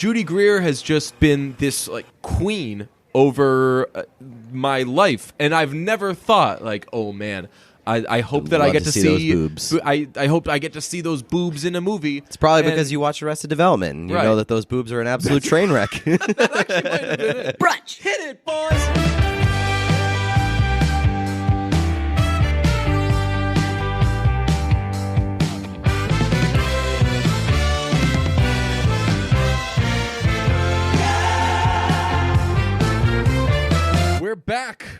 Judy Greer has just been this like queen over my life, and I've never thought like, oh man, I hope that I get to see those boobs. I hope I get to see those boobs in a movie. It's probably because you watch Arrested Development and you know that those boobs are an absolute train wreck. That actually might have been it. Brunch, hit it, boys.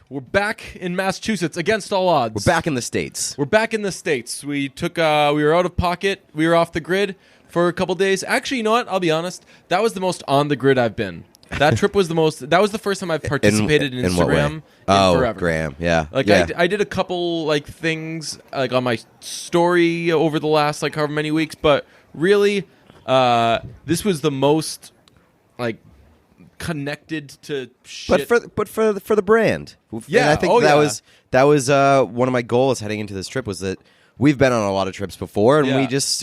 We're back in Massachusetts against all odds. We're back in the States. We took we were out of pocket. We were off the grid for a couple days. Actually, you know what? I'll be honest. That was the most on the grid I've been. That trip was the most. That was the first time I've participated in Instagram in forever. Graham, yeah. Like I did a couple like things like on my story over the last like however many weeks, but really, this was the most like connected to shit. But for the brand. Yeah, and I think that was one of my goals heading into this trip was that we've been on a lot of trips before, and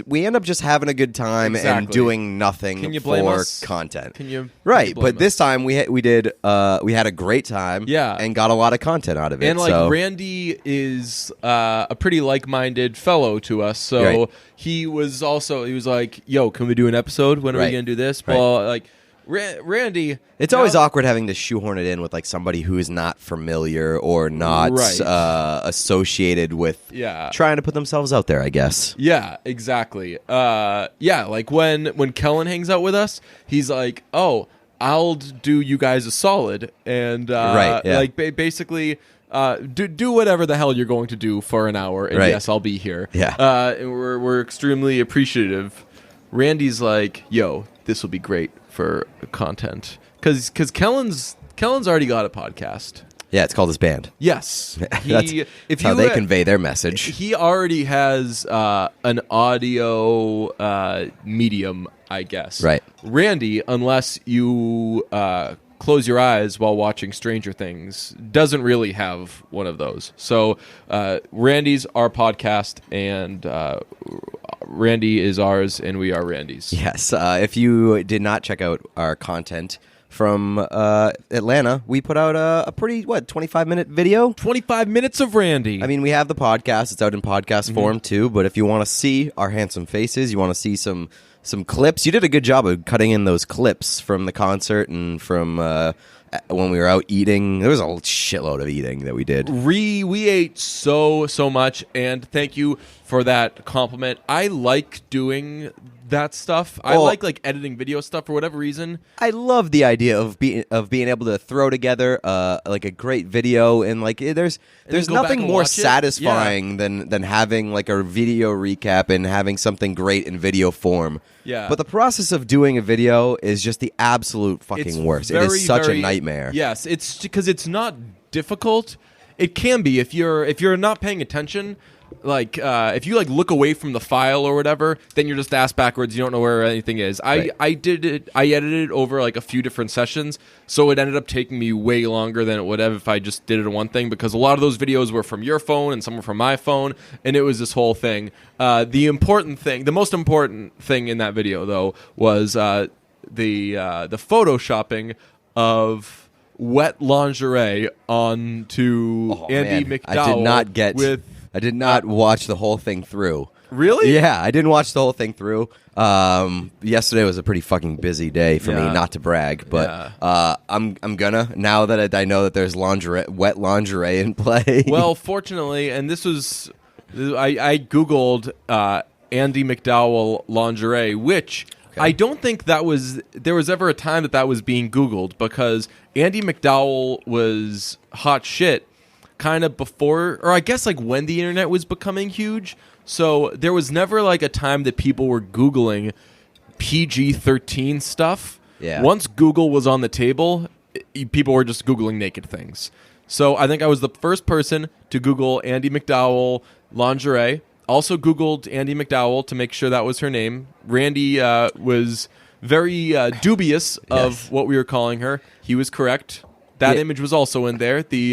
we end up just having a good time and doing nothing for content. Can you right? But this time we had a great time, and got a lot of content out of it. And like Randy is a pretty like-minded fellow to us, so he was like, "Yo, can we do an episode? When are we gonna do this?" Well, like. Randy, it's always awkward having to shoehorn it in with like somebody who is not familiar or not associated with trying to put themselves out there, I guess. Yeah, exactly. Like when Kellen hangs out with us, he's like, "Oh, I'll do you guys a solid," and like basically. Do whatever the hell you're going to do for an hour, and yes, I'll be here. Yeah, and we're extremely appreciative. Randy's like, "Yo, this will be great for content," because Kellen's already got a podcast. Yeah, it's called his band. Yes, that's how they convey their message. He already has an audio medium, I guess. Right, Randy, unless you close your eyes while watching Stranger Things, doesn't really have one of those. So Randy's our podcast, and Randy is ours, and we are Randy's. Yes. If you did not check out our content from Atlanta, we put out a pretty, 25-minute video? 25 minutes of Randy. I mean, we have the podcast. It's out in podcast form, too. But if you want to see our handsome faces, you want to see some clips, you did a good job of cutting in those clips from the concert and from when we were out eating. There was a shitload of eating that we did. We ate so much, and thank you for that compliment. I like doing that stuff. I like editing video stuff for whatever reason. I love the idea of being able to throw together like a great video, and like there's nothing more satisfying than having like a video recap and having something great in video form. Yeah. But the process of doing a video is just the absolute fucking worst. It is such a nightmare. Yes, it's because it's not difficult. It can be if you're not paying attention. Like if you like look away from the file or whatever, then you're just ass backwards. You don't know where anything is. I edited it over like a few different sessions, so it ended up taking me way longer than it would have if I just did it in one thing, because a lot of those videos were from your phone and some were from my phone, and it was this whole thing. The most important thing in that video though was the photoshopping of wet lingerie onto Andy McDowell. I did not watch the whole thing through. Really? Yeah, I didn't watch the whole thing through. Yesterday was a pretty fucking busy day for me, not to brag, but I'm gonna, now that I know that there's wet lingerie in play. Well, fortunately, and this was, I Googled Andy McDowell lingerie, which I don't think there was ever a time that was being Googled, because Andy McDowell was hot shit kind of before, or I guess like when the internet was becoming huge. So there was never like a time that people were Googling PG-13 stuff. Yeah. Once Google was on the table, people were just Googling naked things. So I think I was the first person to Google Andy McDowell lingerie. Also Googled Andy McDowell to make sure that was her name. Randy was very dubious of what we were calling her. He was correct. That image was also in there. The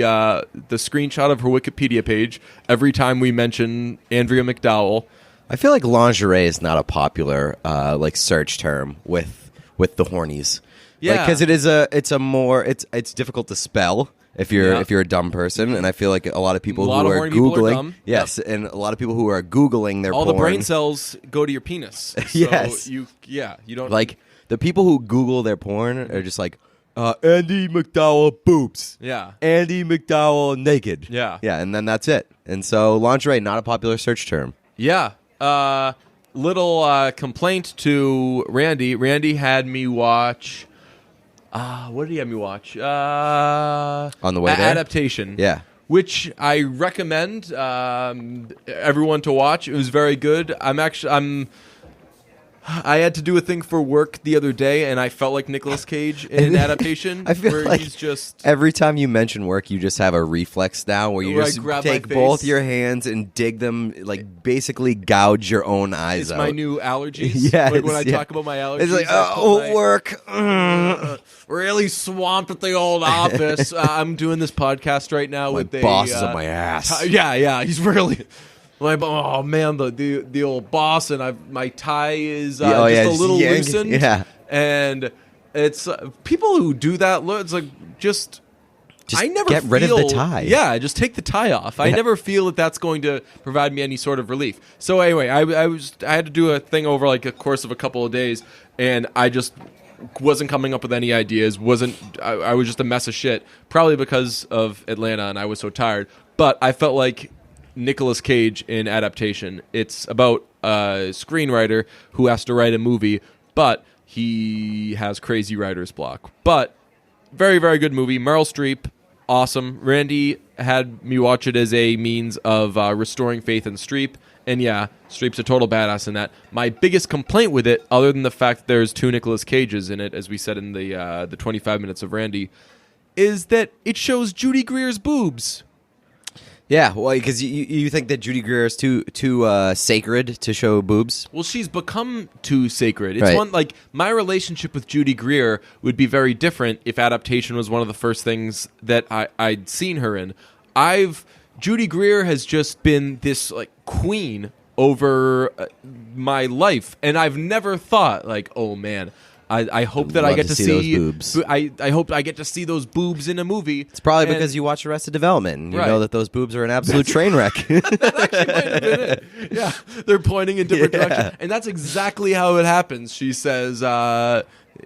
screenshot of her Wikipedia page. Every time we mention Andrea McDowell, I feel like lingerie is not a popular like search term with with the hornies. Yeah. Because it's difficult to spell if you're a dumb person, and I feel like a lot of people who are horny people are Googling, dumb. yes, and a lot of people who are Googling their all porn. the brain cells go to your penis. So Yes. you don't Like the people who Google their porn are just like Andy McDowell boobs. Yeah. Andy McDowell naked. Yeah. Yeah, and then that's it. And so lingerie, not a popular search term. Yeah. Little complaint to Randy. Randy had me watch. What did he have me watch? On the way there? Adaptation. Yeah. Which I recommend everyone to watch. It was very good. I had to do a thing for work the other day, and I felt like Nicolas Cage in Adaptation. I feel where like he's just every time you mention work, you just have a reflex now where you Where I just grab my take face. both your hands and dig them, like basically gouge your own eyes it's out. my new allergies. Yes, Like when I yeah. talk about my allergies, It's like, I put my- work. really swamped at the old office. I'm doing this podcast right now My with a boss is on my ass. Yeah, he's really. Like, oh man, the old boss, and my tie is just a little yanked. loosened. Yeah. And it's people who do that. It's like just I never get rid of the tie. Yeah, just take the tie off. I never feel that that's going to provide me any sort of relief. So anyway, I had to do a thing over like a course of a couple of days, and I just wasn't coming up with any ideas. I was just a mess of shit. Probably because of Atlanta, and I was so tired. But I felt like Nicolas Cage in Adaptation. It's about a screenwriter who has to write a movie, but he has crazy writer's block. But very, very good movie. Meryl Streep, awesome. Randy had me watch it as a means of restoring faith in Streep. And yeah, Streep's a total badass in that. My biggest complaint with it, other than the fact that there's 2 Nicolas Cages in it, as we said in the 25 minutes of Randy, is that it shows Judy Greer's boobs. Yeah, well, because you think that Judy Greer is too sacred to show boobs? Well, she's become too sacred. It's Right. one like my relationship with Judy Greer would be very different if Adaptation was one of the first things that I'd seen her in. Judy Greer has just been this like queen over my life, and I've never thought like, oh man, I hope that I love get to to see those boobs. I hope I get to see those boobs in a movie. It's probably And- because you watch Arrested Development and you Right. know that those boobs are an absolute train wreck. That actually might have been it. Yeah, they're pointing in different directions, and that's exactly how it happens. She says,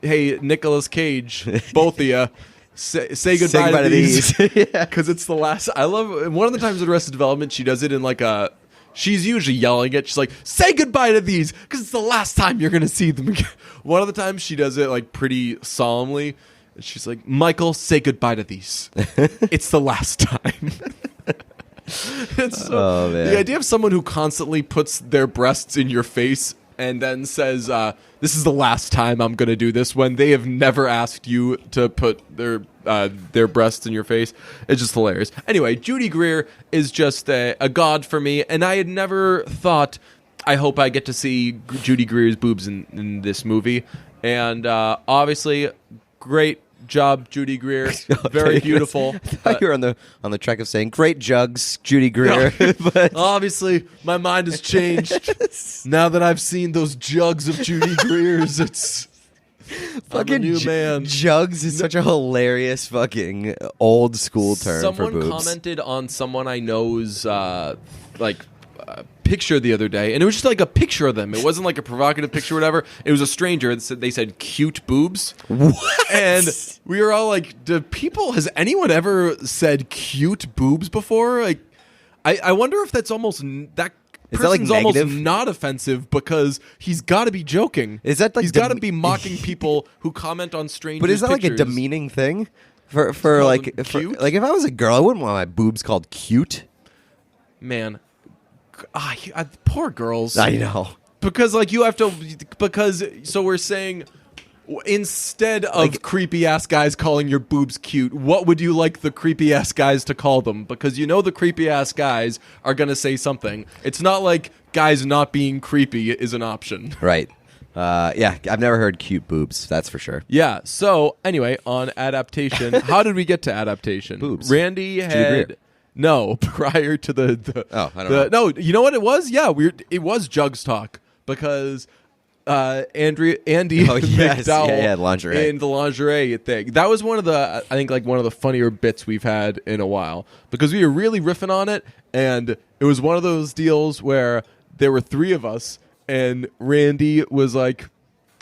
"Hey, Nicolas Cage, both of you, say goodbye to these, Yeah. because it's the last." I love one of the times in Arrested Development, she does it in like a. She's usually yelling it. She's like, "Say goodbye to these, because it's the last time you're gonna see them again." One of the times she does it like pretty solemnly. And she's like, "Michael, say goodbye to these. It's the last time." It's so, Oh, man. the idea of someone who constantly puts their breasts in your face and then says, "This is the last time I'm going to do this," when they have never asked you to put their breasts in your face. It's just hilarious. Anyway, Judy Greer is just a god for me, and I had never thought, I hope I get to see Judy Greer's boobs in this movie. And obviously, great job, Judy Greer. Very beautiful. I thought you were on the track of saying great jugs, Judy Greer. But Obviously, my mind has changed now that I've seen those jugs of Judy Greer's. It's I'm a new man. jugs is such a hilarious fucking old school term for Someone boobs. commented on someone I know's picture the other day, and it was just like a picture of them. It wasn't like a provocative picture or whatever. It was a stranger. They said cute boobs. What? And we were all like, has anyone ever said cute boobs before? Like, I wonder if that's almost that Is that, like, person's almost negative? not offensive, because he's got to be joking. Is that, like, he's got to be mocking people who comment on strangers' But is that like a pictures. demeaning thing for call like them for, cute? like if I was a girl, I wouldn't want my boobs called cute. Man, poor girls. I know. Because like you have to, because so we're saying instead of Like- creepy ass guys calling your boobs cute, what would you like the creepy ass guys to call them? Because you know the creepy ass guys are gonna say something. It's not like guys not being creepy is an option. Right. Yeah, I've never heard cute boobs. That's for sure. Yeah. So anyway, on Adaptation, how did we get to Adaptation? Boobs. Randy Greer. had. No, prior to the Oh, I don't know. No, you know what it was? Yeah, it was Jugs talk, because Andy Oh, yes. McDowell Yeah, lingerie. in the lingerie thing. That was one of the, I think, like one of the funnier bits we've had in a while because we were really riffing on it, and it was one of those deals where there were three of us, and Randy was like,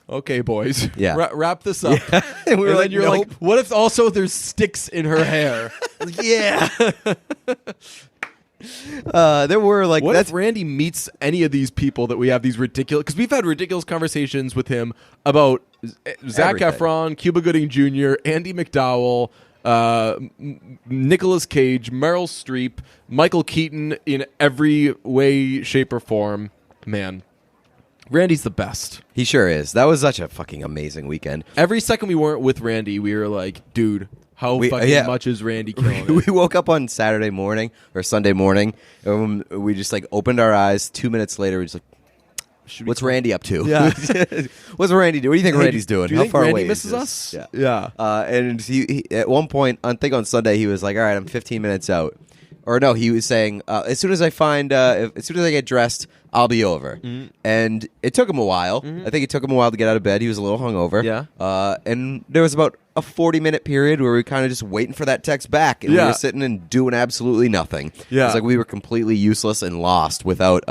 "Okay, boys, Yeah. wrap this up." And we were and like, then you're "Nope." like, "What if also there's sticks in her hair?" Yeah. There were like What that's if Randy meets any of these people that we have these ridiculous... Because we've had ridiculous conversations with him about Zac Everything. Efron, Cuba Gooding Jr., Andy McDowell, Nicolas Cage, Meryl Streep, Michael Keaton in every way, shape, or form. Man, Randy's the best. he sure is. That was such a fucking amazing weekend. Every second we weren't with Randy, we were like, dude, how fucking much is Randy killing it? We woke up on Saturday morning or Sunday morning, and we just like opened our eyes. 2 minutes later, we just like, what's Randy up to? Yeah. What's Randy doing? What do you think Randy's doing? Do you How think far Randy away misses is this? us? Yeah. Yeah. And he at one point, I think on Sunday, he was like, "All right, I'm 15 minutes out." Or no, he was saying, "As soon as I find, as soon as I get dressed, I'll be over." Mm-hmm. And it took him a while. I think it took him a while to get out of bed. He was a little hungover. Yeah. And there was about a 40-minute period where we were kind of just waiting for that text back, and we Yeah. were sitting and doing absolutely nothing. Yeah. It was like we were completely useless and lost without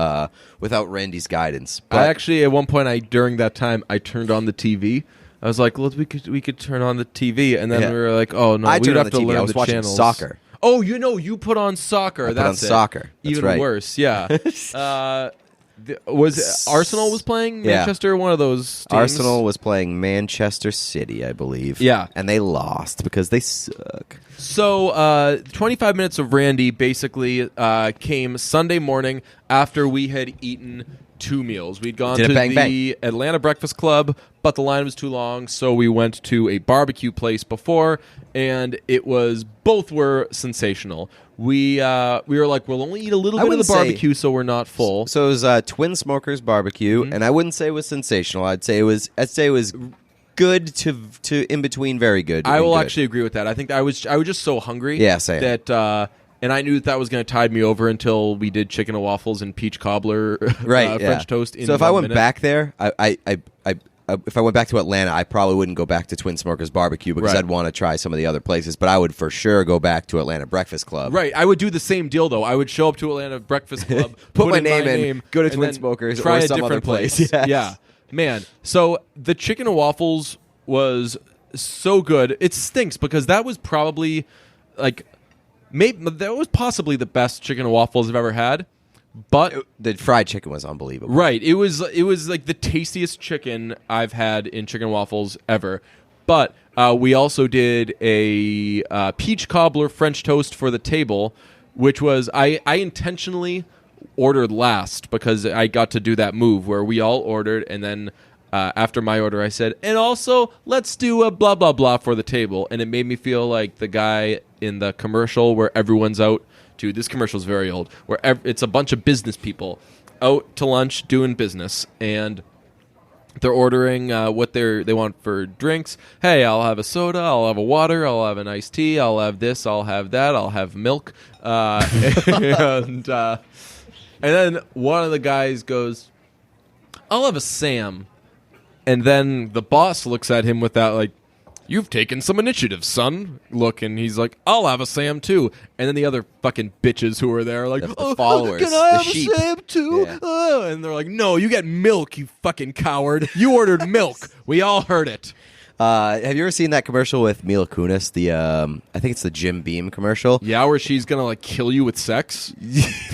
Randy's guidance. But I actually, at one point, during that time, I turned on the TV. I was like, "Well, we could turn on the TV," and then Yeah. we were like, "Oh no, I we'd turned on have the to TV. learn I was the watching channels." soccer. Oh, you put on soccer. put That's on it. soccer. That's Even right. worse. Yeah. Was Arsenal was playing Yeah. Manchester? One of those teams? Arsenal was playing Manchester City, I believe. Yeah. And they lost because they suck. So, 25 minutes of Randy basically came Sunday morning after we had eaten 2 meals. We'd gone Did a to bang, the Atlanta Breakfast Club, but the line was too long, so we went to a barbecue place before, and both were sensational. We were like, we'll only eat a little bit of wouldn't the say- barbecue, so we're not full. So it was Twin Smokers Barbecue, and I wouldn't say it was sensational. I'd say it was good to in between very good. I and will good. actually agree with that. I think I was just so hungry. Yeah, same. That and I knew that was going to tide me over until we did chicken and waffles and peach cobbler, right, French toast. In so if I 1 went minute. back there, if I went back to Atlanta, I probably wouldn't go back to Twin Smokers Barbecue because Right. I'd want to try some of the other places. But I would for sure go back to Atlanta Breakfast Club. Right, I would do the same deal though. I would show up to Atlanta Breakfast Club, Put my in name in, go to and Twin then Smokers try or a some different other place. Yes. Yeah, man. So the chicken and waffles was so good. It stinks because that was probably like that was possibly the best chicken and waffles I've ever had. But The fried chicken was unbelievable. right, it was like the tastiest chicken I've had in chicken and waffles ever. But we also did a peach cobbler French toast for the table, which was I intentionally ordered last because I got to do that move where we all ordered, and then after my order I said, and also let's do a blah blah blah for the table, and it made me feel like the guy in the commercial where everyone's out to, this commercial's very old, where it's a bunch of business people out to lunch doing business, and they're ordering what they want for drinks. Hey, I'll have a soda, I'll have a water, I'll have an iced tea, I'll have this, I'll have that, I'll have milk. And then one of the guys goes, I'll have a Sam. And then the boss looks at him with that, like, you've taken some initiative, son. Look, and he's like, I'll have a Sam too. And then the other fucking bitches who are there are like, The followers, can I the have sheep. a Sam too? Yeah. And they're like, no, you get milk, you fucking coward. You ordered milk. We all heard it. Have you ever seen that commercial with Mila Kunis? I think it's the Jim Beam commercial. Yeah, where she's gonna like kill you with sex.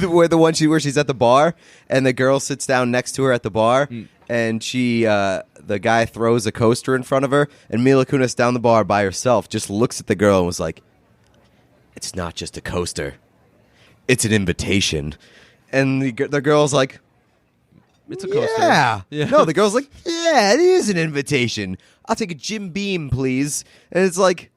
Where where she's at the bar and the girl sits down next to her at the bar, and the guy throws a coaster in front of her, and Mila Kunis down the bar by herself just looks at the girl and was like, "It's not just a coaster, it's an invitation." And the girl's like, It's a coaster. Yeah. Yeah. No, the girl's like, yeah, it is an invitation. I'll take a Jim Beam, please. And it's like,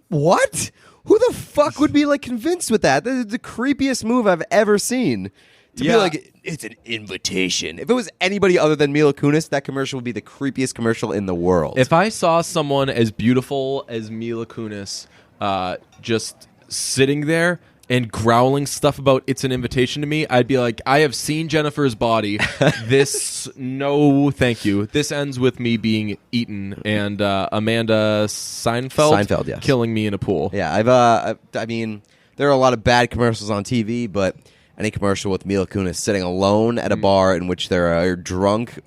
what? Who the fuck would be like convinced with that? That is the creepiest move I've ever seen. To be Yeah. like, it's an invitation. If it was anybody other than Mila Kunis, that commercial would be the creepiest commercial in the world. If I saw someone as beautiful as Mila Kunis just sitting there and growling stuff about it's an invitation to me, I'd be like, I have seen Jennifer's body. No, thank you. This ends with me being eaten and Amanda Seinfeld killing me in a pool. Yeah, I mean, there are a lot of bad commercials on TV, but any commercial with Mila Kunis sitting alone at a bar in which there are drunk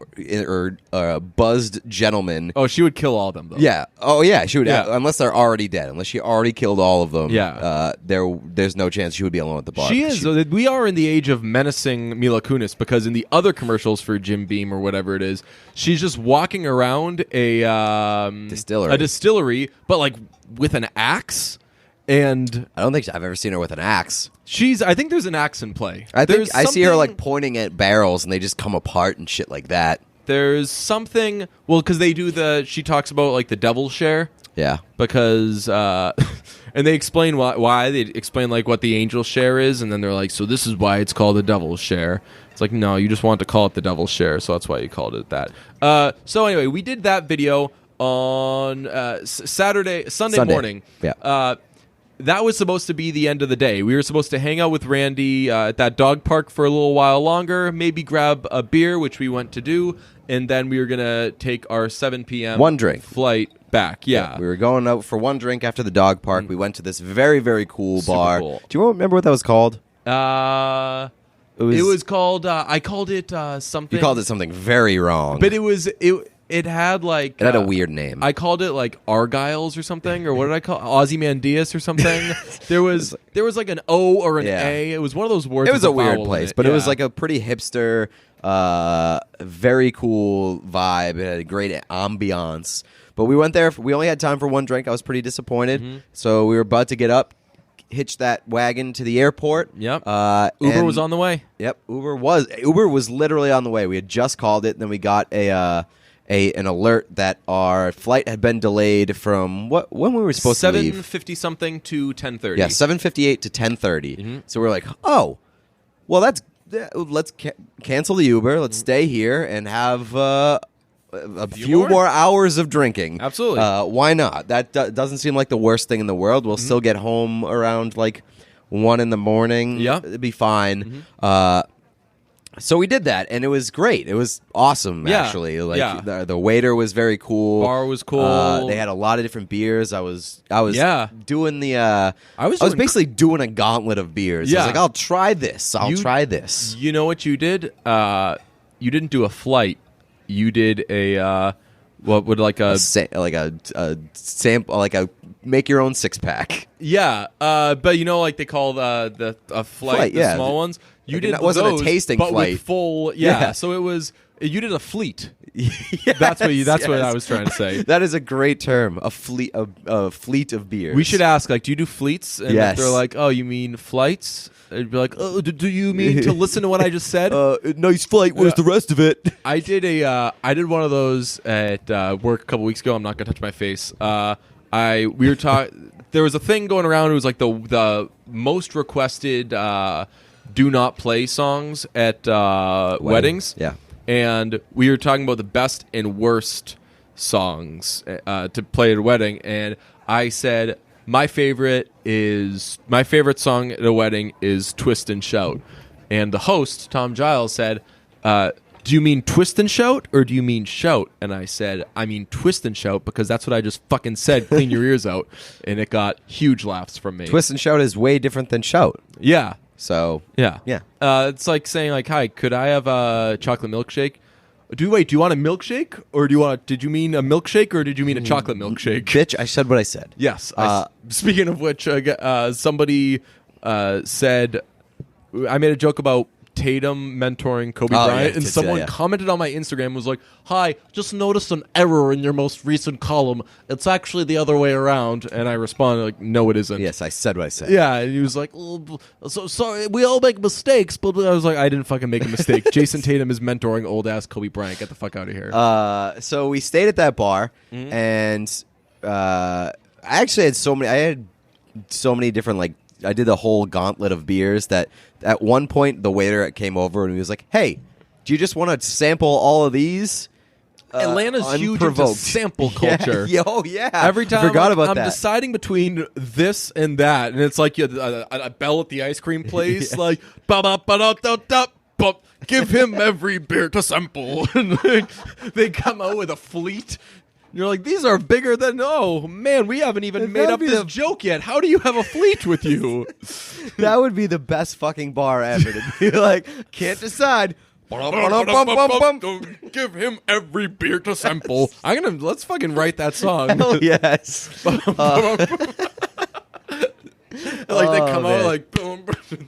or buzzed gentlemen. Oh, she would kill all of them, though. Yeah. Oh, yeah, she would. Yeah. Unless they're already dead. Unless she already killed all of them. Yeah. There's no chance she would be alone at the bar. She is. We are in the age of menacing Mila Kunis because in the other commercials for Jim Beam or whatever it is, she's just walking around a distillery, but like with an axe. And I don't think I've ever seen her with an axe. I think there's an axe in play. I see her like pointing at barrels and they just come apart and shit like that. There's something, well, because they do she talks about like the devil share. Yeah. Because, and they explain why. They explain like what the angel share is, and then they're like, so this is why it's called the devil share. It's like, no, you just want to call it the devil share, so that's why you called it that. So anyway, we did that video on Sunday morning. Yeah. That was supposed to be the end of the day. We were supposed to hang out with Randy at that dog park for a little while longer, maybe grab a beer, which we went to do, and then we were going to take our 7 p.m. One drink flight back. Yeah. We were going out for one drink after the dog park. We went to this very, very cool bar. Cool. Do you remember what that was called? It was called, I called it something. You called it something very wrong. But it had like... It had a weird name. I called it like Argyles or something, or what did I call it? Ozymandias or something. There was like an O or an A. It was one of those words. It was a weird place, but it was like a pretty hipster, very cool vibe. It had a great ambiance. But we went there. We only had time for one drink. I was pretty disappointed. Mm-hmm. So we were about to get up, hitch that wagon to the airport. Yep. Uber was on the way. Yep. Uber was literally on the way. We had just called it, and then we got an alert that our flight had been delayed from when we were supposed to leave. 7:50 something to 10:30. Yeah, 7:58 to 10:30. Mm-hmm. So we're like, oh, well, let's cancel the Uber. Let's stay here and have a few more hours of drinking. Absolutely. Why not? That doesn't seem like the worst thing in the world. We'll still get home around like 1 a.m. Yeah, it'd be fine. Mm-hmm. So we did that, and it was great. It was awesome, actually. The waiter was very cool. Bar was cool. They had a lot of different beers. I was doing the. I was basically doing a gauntlet of beers. Yeah. I was like, I'll try this. I'll try this. You know what you did? You didn't do a flight. You did a what would like a sample, like a make your own 6-pack. Yeah, but you know, like they call a flight the small ones. You did wasn't those, a tasting but flight. With full, So it was. You did a fleet. Yes, that's what I was trying to say. That is a great term. A fleet of beers. We should ask, like, do you do fleets? And yes. if they're like, oh, you mean flights? It'd be like, oh, do you mean to listen to what I just said? Nice flight. Where's the rest of it? I did one of those at work a couple weeks ago. I'm not gonna touch my face. We were talking. There was a thing going around. It was like the most requested do not play songs at weddings. Yeah. And we were talking about the best and worst songs to play at a wedding. And I said, my favorite song at a wedding is Twist and Shout. And the host, Tom Giles, said, do you mean Twist and Shout or do you mean Shout? And I said, I mean Twist and Shout because that's what I just fucking said. Clean your ears out. And it got huge laughs from me. Twist and Shout is way different than Shout. Yeah. So yeah. It's like saying like, "Hi, could I have a chocolate milkshake?" Do you want a milkshake or did you mean a milkshake or did you mean a chocolate milkshake? Bitch, I said what I said. Yes. Speaking of which, somebody said I made a joke about Tatum mentoring Kobe Bryant, and someone commented on my Instagram and was like, "Hi, just noticed an error in your most recent column. It's actually the other way around." And I responded like, "No, it isn't." Yes, I said what I said. Yeah, and he was like, "So sorry, we all make mistakes," but I was like, "I didn't fucking make a mistake." Jason Tatum is mentoring old ass Kobe Bryant. Get the fuck out of here. So we stayed at that bar, and I actually had so many different like. I did a whole gauntlet of beers that at one point the waiter came over and he was like, "Hey, do you just want to sample all of these?" Atlanta's huge into sample culture. Yeah. Every time Forgot about I'm that. deciding between this and that, and it's like a bell at the ice cream place, like ba-ba-ba-da-da-da, give him every beer to sample. And they come out with a fleet. You're like, these are bigger than. Oh man, we haven't even made up this joke yet. How do you have a fleet with you? That would be the best fucking bar ever to be like, can't decide. Give him every beer to sample. Let's fucking write that song. Hell yes. Like they come out like boom.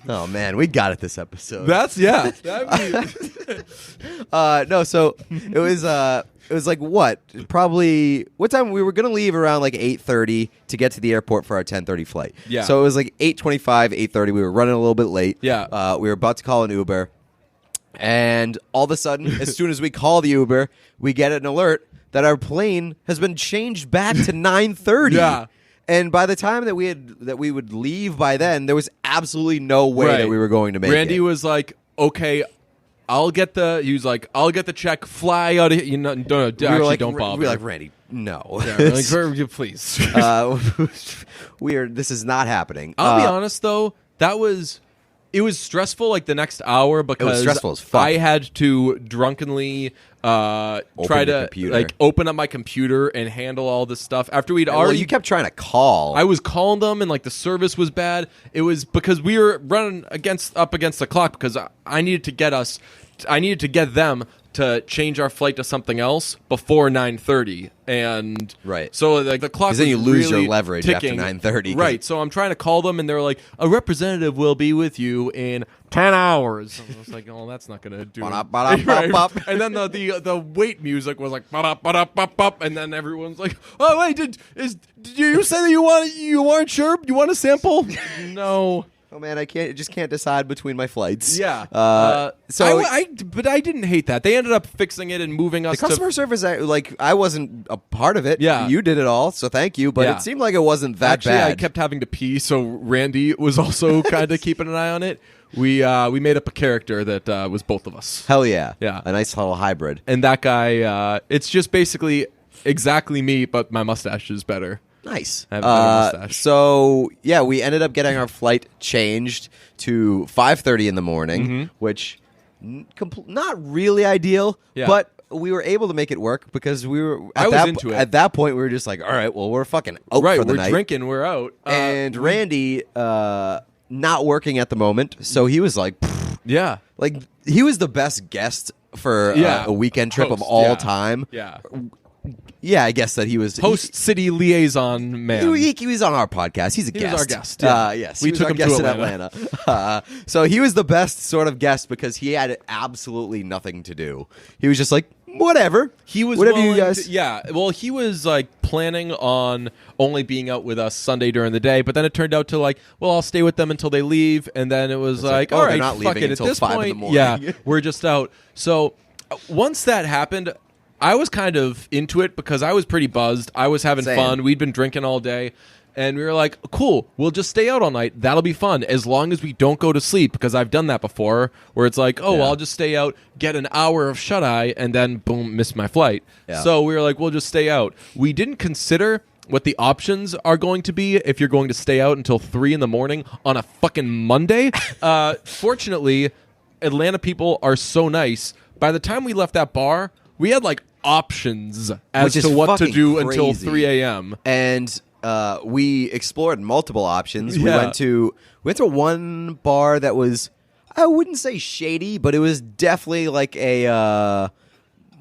Oh man, we got it this episode. That's no. So it was like what? Probably what time we were gonna leave around like 8:30 to get to the airport for our 10:30 flight. Yeah. So it was like 8:25, 8:30. We were running a little bit late. Yeah. We were about to call an Uber. And all of a sudden, as soon as we call the Uber, we get an alert that our plane has been changed back to 9:30. Yeah. And by the time that we would leave by then, there was absolutely no way that we were going to make Randy it. was like, "Okay, I'll get the check, fly out of here." Don't bother. We were like, Randy, no. Yeah, like, please. This is not happening. I'll be honest though, it was stressful like the next hour because stressful as fuck. I had to drunkenly try to like open up my computer and handle all this stuff after we'd already. Well, you kept trying to call. I was calling them and like the service was bad. It was because we were running up against the clock because I needed to get them to change our flight to something else before 9:30, and so like the clock. Because then you lose really your leverage ticking. after 9:30. Right. So I'm trying to call them, and they're like, "A representative will be with you in 10 hours." And I was like, "Oh, that's not gonna do." Right. And then the wait music was like, and then everyone's like, "Oh wait, did you say that you weren't sure? You want a sample?" No. Oh man, I just can't decide between my flights. Yeah. So but I didn't hate that. They ended up fixing it and moving us. The customer service, like I wasn't a part of it. Yeah. You did it all, so thank you. But it seemed like it wasn't that bad. I kept having to pee, so Randy was also kind of keeping an eye on it. We made up a character that was both of us. Hell yeah. Yeah. A nice little hybrid. And that guy, it's just basically exactly me, but my mustache is better. Nice. I have a better mustache. So yeah, we ended up getting our flight changed to 5:30 in the morning, which not really ideal, but we were able to make it work because we were. At that point, we were just like, all right, well, we're fucking out for the night. We're drinking, we're out, and Randy not working at the moment, so he was like, yeah, like he was the best guest for a weekend trip of all time. Yeah. Yeah, I guess that he was host city liaison man. He was on our podcast. He's a guest. He was our guest. Yeah. Yes, we took him to Atlanta. So he was the best sort of guest because he had absolutely nothing to do. He was just like, whatever. He was whatever you guys. Well, he was like planning on only being out with us Sunday during the day, but then it turned out to like, well, I'll stay with them until they leave, and then it was like, all right, not fuck leaving it. At until this 5 point, in the morning. we're just out. So once that happened, I was kind of into it because I was pretty buzzed. I was having fun. We'd been drinking all day. And we were like, cool, we'll just stay out all night. That'll be fun as long as we don't go to sleep, because I've done that before where it's like, I'll just stay out, get an hour of shut-eye, and then, boom, miss my flight. Yeah. So we were like, we'll just stay out. We didn't consider what the options are going to be if you're going to stay out until 3 in the morning on a fucking Monday. Fortunately, Atlanta people are so nice. By the time we left that bar, we had like options as to what to do until 3 a.m. And we explored multiple options. We went to one bar that was, I wouldn't say shady, but it was definitely like a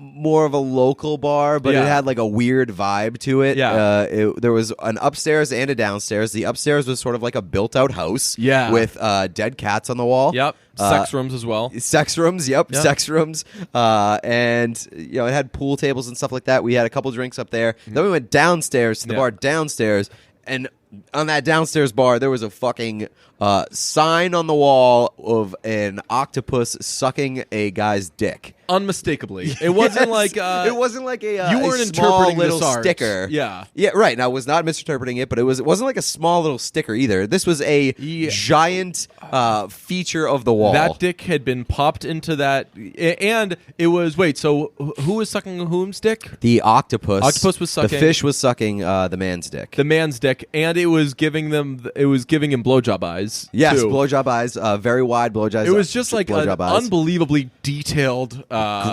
more of a local bar, but it had like a weird vibe to it. Yeah. There was an upstairs and a downstairs. The upstairs was sort of like a built-out house with dead cats on the wall. Yep. Sex rooms as well. Sex rooms, sex rooms. And, it had pool tables and stuff like that. We had a couple drinks up there. Then we went downstairs to the bar downstairs, and on that downstairs bar, there was a fucking sign on the wall of an octopus sucking a guy's dick. Unmistakably, it wasn't like it wasn't like a you weren't a small interpreting little this art. sticker. Yeah, right. And I was not misinterpreting it, but it wasn't like a small little sticker either. This was a giant feature of the wall. That dick had been popped into that, and it was So who was sucking whom's dick? The octopus. Octopus was sucking. The fish was sucking the man's dick. The man's dick, and it was giving him blowjob eyes. Yes, too. blowjob eyes, very wide blowjob eyes. It was just like an eyes. unbelievably detailed.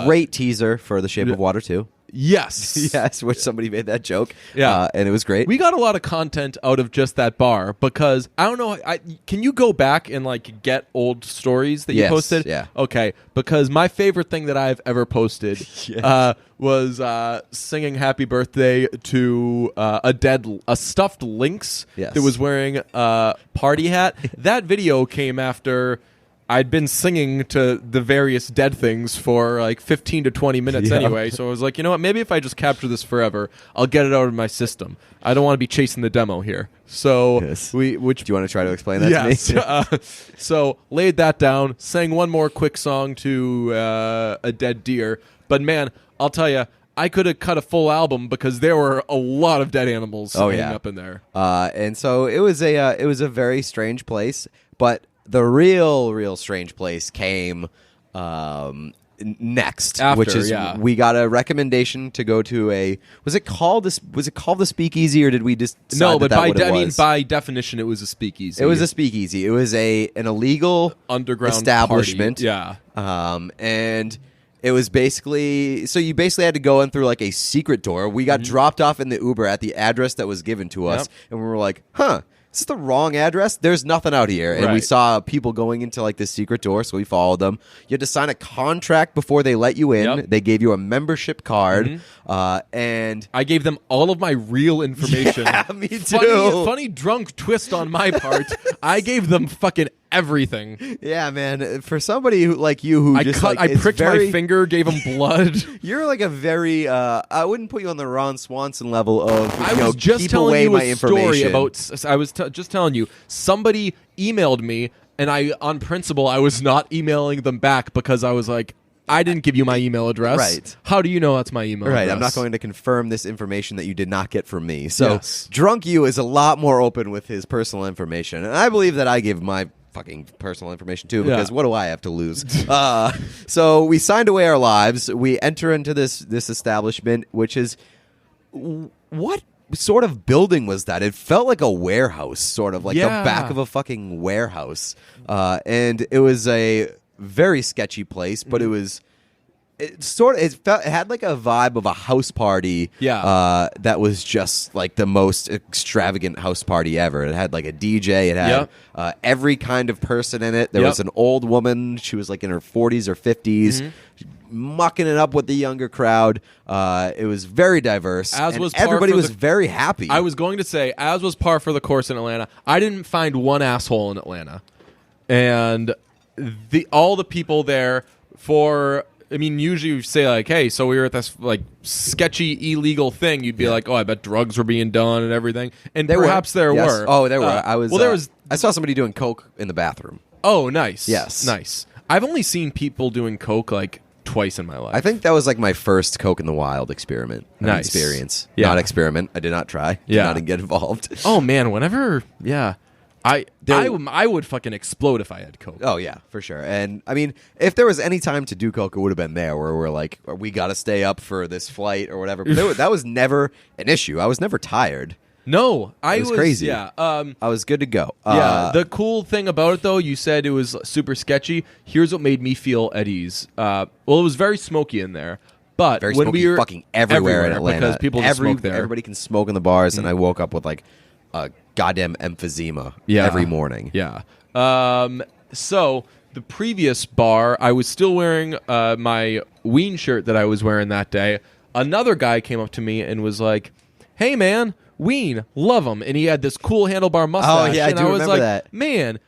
Great teaser for The Shape of Water 2. Yes. Yes, which somebody made that joke. Yeah. And it was great. We got a lot of content out of just that bar because I don't know. Can you go back and like get old stories that you Yes, posted? yeah. Okay. Because my favorite thing that I've ever posted was singing "Happy Birthday" to a stuffed lynx Yes. that was wearing a party hat. That video came after I'd been singing to the various dead things for like 15 to 20 minutes anyway, so I was like, you know what, maybe if I just capture this forever, I'll get it out of my system. I don't want to be chasing the demo here. So Yes. Do you want to try to explain that to me? So laid that down, sang one more quick song to a dead deer, but man, I'll tell you, I could have cut a full album because there were a lot of dead animals hanging up in there. And so it was a very strange place, but the real strange place came next, After, which is we got a recommendation to go to was it called the Speakeasy, or did we just decide No, but by by definition, it was a speakeasy. it was a speakeasy. It was an illegal underground establishment. party. Yeah. And it was basically you had to go in through like a secret door. We got dropped off in the Uber at the address that was given to us, and we were like, huh. Is this the wrong address? There's nothing out here. And we saw people going into like this secret door, so we followed them. You had to sign a contract before they let you in. Yep. They gave you a membership card. And I gave them all of my real information. Yeah, me too. Funny drunk twist on my part. I gave them fucking everything. Yeah, man. For somebody like you who I pricked my finger, gave them blood. You're like a very I wouldn't put you on the Ron Swanson level of I was just keep telling away you my a information. story about. I was just telling you. Somebody emailed me, and on principle, I was not emailing them back because I was like, I didn't give you my email address. Right. How do you know that's my email address? Right. I'm not going to confirm this information that you did not get from me. So Drunk You is a lot more open with his personal information, and I believe that I give my fucking personal information too, because what do I have to lose? So we signed away our lives. We enter into this establishment, which is what sort of building was that? It felt like a warehouse, sort of like the back of a fucking warehouse, and it was a very sketchy place, but it had like a vibe of a house party. That was just like the most extravagant house party ever. It had like a DJ. It had every kind of person in it. There was an old woman. She was like in her 40s or 50s, mucking it up with the younger crowd. It was very diverse. Everybody was very happy. I was going to say, as was par for the course in Atlanta, I didn't find one asshole in Atlanta, and all the people there usually you say like, hey, so we were at this like sketchy illegal thing. You'd be like, oh, I bet drugs were being done and everything. And perhaps there were. Oh, there were. I saw somebody doing coke in the bathroom. Oh, nice. Yes. Nice. I've only seen people doing coke like twice in my life. I think that was like my first coke in the wild experience. Yeah. Not experiment. I did not try. Did not get involved. Oh, man. Whenever, I would fucking explode if I had coke. Oh, yeah, for sure. And, I mean, if there was any time to do coke, it would have been there, where we're like, we got to stay up for this flight or whatever. But that was never an issue. I was never tired. No, it was crazy. Yeah. I was good to go. The cool thing about it, though, you said it was super sketchy. Here's what made me feel at ease. It was very smoky in there. But very when smoky we were fucking everywhere in Atlanta. Because people just smoke there. Everybody can smoke in the bars, and I woke up with like a goddamn emphysema every morning. Yeah. So the previous bar, I was still wearing my Ween shirt that I was wearing that day. Another guy came up to me and was like, hey, man, Ween, love him. And he had this cool handlebar mustache. Oh, yeah, and I do was remember like, that. Man,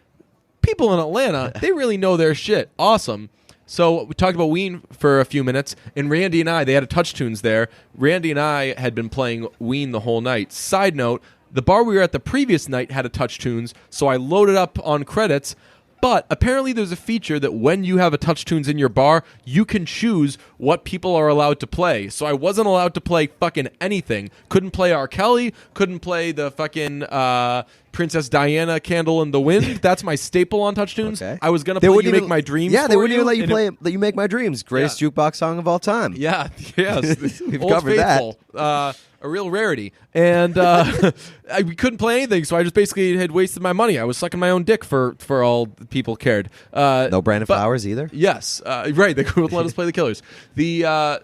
people in Atlanta, they really know their shit. Awesome. So we talked about Ween for a few minutes, and Randy and I, they had a Touch Tunes there. Randy and I had been playing Ween the whole night. Side note, the bar we were at the previous night had a Touch Tunes, so I loaded up on credits. But apparently there's a feature that when you have a Touch Tunes in your bar, you can choose what people are allowed to play. So I wasn't allowed to play fucking anything. Couldn't play R. Kelly. Couldn't play the fucking Princess Diana Candle in the Wind. That's my staple on Touch Tunes. Okay. I was going to play You Make My Dreams. Yeah, they wouldn't even let you and play Let You Make My Dreams. Greatest jukebox song of all time. Yeah, yes. We've Old covered Faithful. A real rarity. And we couldn't play anything, so I just basically had wasted my money. I was sucking my own dick for all the people cared. No Brandon Flowers either? Yes. Right, they wouldn't let us play the Killers.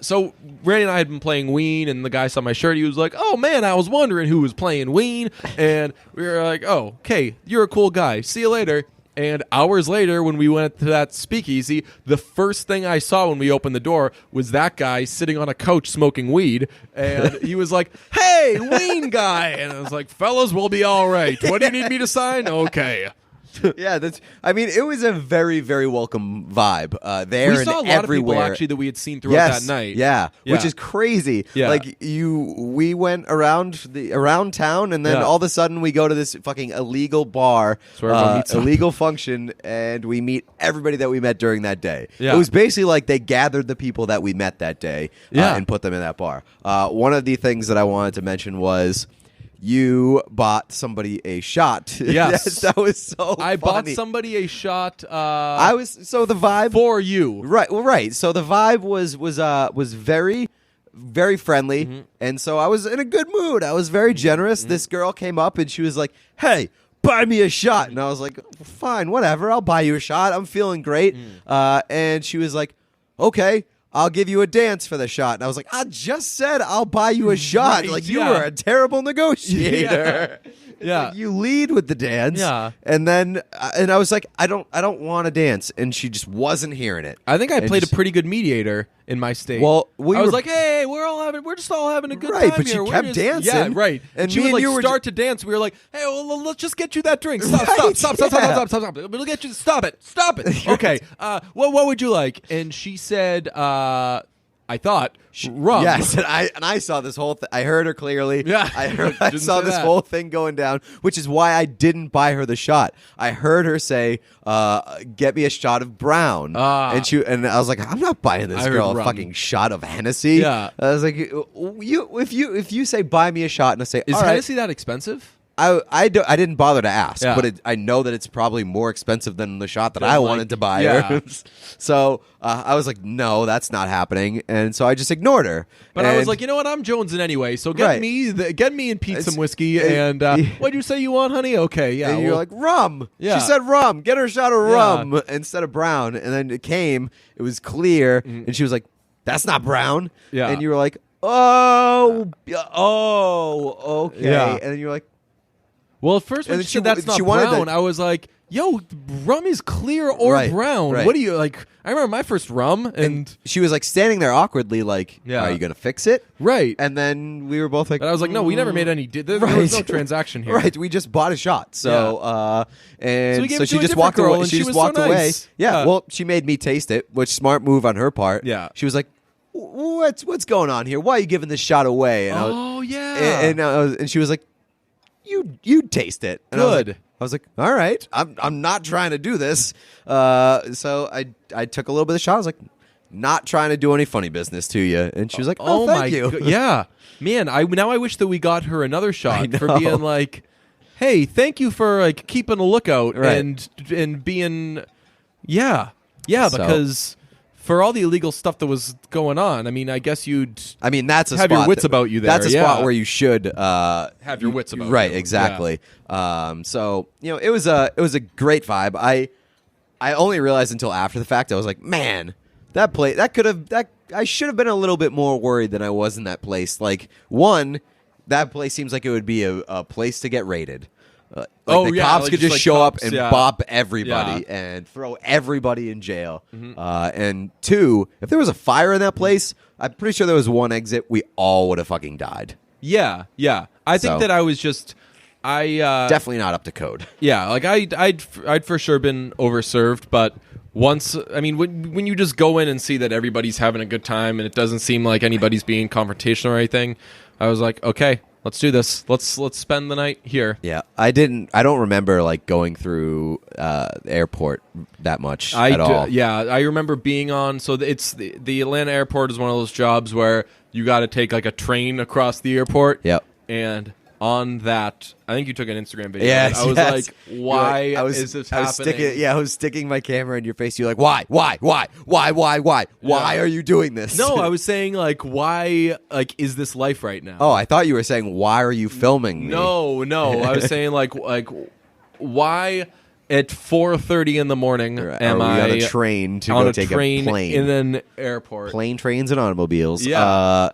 So Randy and I had been playing Ween, and the guy saw my shirt. He was like, oh, man, I was wondering who was playing Ween. And we were like, oh, okay, you're a cool guy. See you later. And hours later, when we went to that speakeasy, the first thing I saw when we opened the door was that guy sitting on a couch smoking weed. And he was like, hey, Ween guy. And I was like, fellas, we'll be all right. What do you need me to sign? Okay. Yeah, it was a very, very welcome vibe there and everywhere. We saw a lot of people actually that we had seen throughout that night. Yeah, which is crazy. Yeah. Like we went around town, and then all of a sudden we go to this fucking illegal bar, illegal function, and we meet everybody that we met during that day. Yeah. It was basically like they gathered the people that we met that day and put them in that bar. One of the things that I wanted to mention was, you bought somebody a shot. Yes. That was so I funny. bought somebody a shot The vibe for you. Right. So the vibe was very, very friendly, and so I was in a good mood. I was very generous. This girl came up and she was like, hey, buy me a shot. And I was like, fine, whatever, I'll buy you a shot. I'm feeling great. And she was like, okay, I'll give you a dance for the shot. And I was like, I just said I'll buy you a shot. Right, like, you were a terrible negotiator. Yeah. Like, you lead with the dance. Yeah. And then and I was like, I don't want to dance. And she just wasn't hearing it. I think I played a pretty good mediator in my state. Well, I was like, hey, we're just all having a good Right, time but here. you kept dancing. Yeah, right. And she me would and you like were start to dance. We were like, hey, well, let's just get you that drink. Stop. We'll get you. Stop it. Okay. What would you like? And she said, I thought rum. Yes, and I saw this whole thing. I heard her clearly. Yeah. I saw this whole thing going down, which is why I didn't buy her the shot. I heard her say, get me a shot of brown. And I was like, I'm not buying this girl a fucking shot of Hennessy. Yeah. I was like, if you say buy me a shot, and I say, is all right, Hennessy that expensive? I didn't bother to ask, Yeah. but I know that it's probably more expensive than the shot that I like, wanted to buy yeah. her. So I was like, no, that's not happening, and so I just ignored her. But I was like, you know what? I'm jonesing anyway, so get me and Pete some whiskey. And what'd you say you want, honey? Okay, yeah. And you're like, rum. Yeah. She said rum. Get her a shot of rum instead of brown. And then it came. It was clear, and she was like, that's not brown. Yeah. And you were like, oh, okay. Yeah. And then you're like, well, at first when And she she- said that's not she wanted brown, the- I was like, yo, rum is clear or Right, brown. right. What do you like? I remember my first rum, and she was like standing there awkwardly, like, Yeah. are you going to fix it? right. And then we were both like, But I was like, no, we never made any. There was no transaction here. Right, we just bought a shot. So, So we and gave so it she to a just different walked girl, away. and She she just was so walked away. nice. Yeah, Yeah. well, she made me taste it, which smart move on her part. Yeah. She was like, what's going on here? Why are you giving this shot away? And Oh yeah. and she was like, you taste it. And Good. I was like, all right, I'm not trying to do this. So I took a little bit of the shot. I was like, not trying to do any funny business to you. And she was like, oh, thank you. Yeah, man. I wish that we got her another shot I for know. being like, hey, thank you for like keeping a lookout Right. and being, yeah, So- because for all the illegal stuff that was going on, I mean, I guess you'd I mean, that's a have spot your wits about you there. That's a yeah. spot where you should have your wits about right, you. exactly. So it was a great vibe. I only realized until after the fact. I was like, man, I should have been a little bit more worried than I was in that place. Like, one, that place seems like it would be a place to get raided. Like the cops like could just just like show cops, up and yeah. bop everybody Yeah. and throw everybody in jail. And two, if there was a fire in that place, I'm pretty sure there was one exit. We all would have fucking died. Yeah. I think So- that I was just, Definitely not up to code. yeah, like I'd for sure been overserved, but once, I mean, when you just go in and see that everybody's having a good time and it doesn't seem like anybody's being confrontational or anything, I was like, okay, let's do this. Let's spend the night here. Yeah, I don't remember like going through the airport that much at all. Yeah, I remember being on. So it's the Atlanta airport is one of those jobs where you got to take like a train across the airport. Yep. And on that, I think you took an Instagram video. Yes, I was like, why is this happening? I was sticking my camera in your face. You're like, why? Why are you doing this? No, I was saying like, why? Like, is this life right now? Oh, I thought you were saying, why are you filming me? No. I was saying like, why at 4:30 in the morning am I on a train to go take a plane in an airport? Plane, trains, and automobiles. Yeah.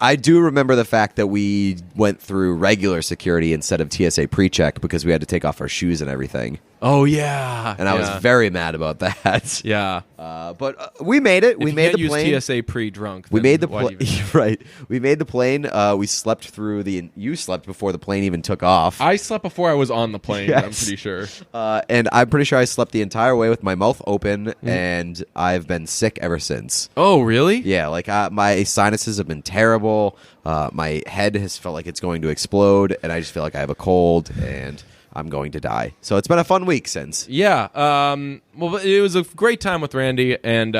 I do remember the fact that we went through regular security instead of TSA pre-check because we had to take off our shoes and everything. Oh, yeah. And I was very mad about that. Yeah. But we made it. We made the plane. Use TSA pre-drunk. We made the plane. Right. We made the plane. We slept through you slept before the plane even took off. I slept before I was on the plane, Yes. I'm pretty sure. And I'm pretty sure I slept the entire way with my mouth open, and I've been sick ever since. Oh, really? Yeah, like my sinuses have been terrible. My head has felt like it's going to explode, and I just feel like I have a cold, and I'm going to die. So it's been a fun week since. Yeah. Well, it was a great time with Randy, and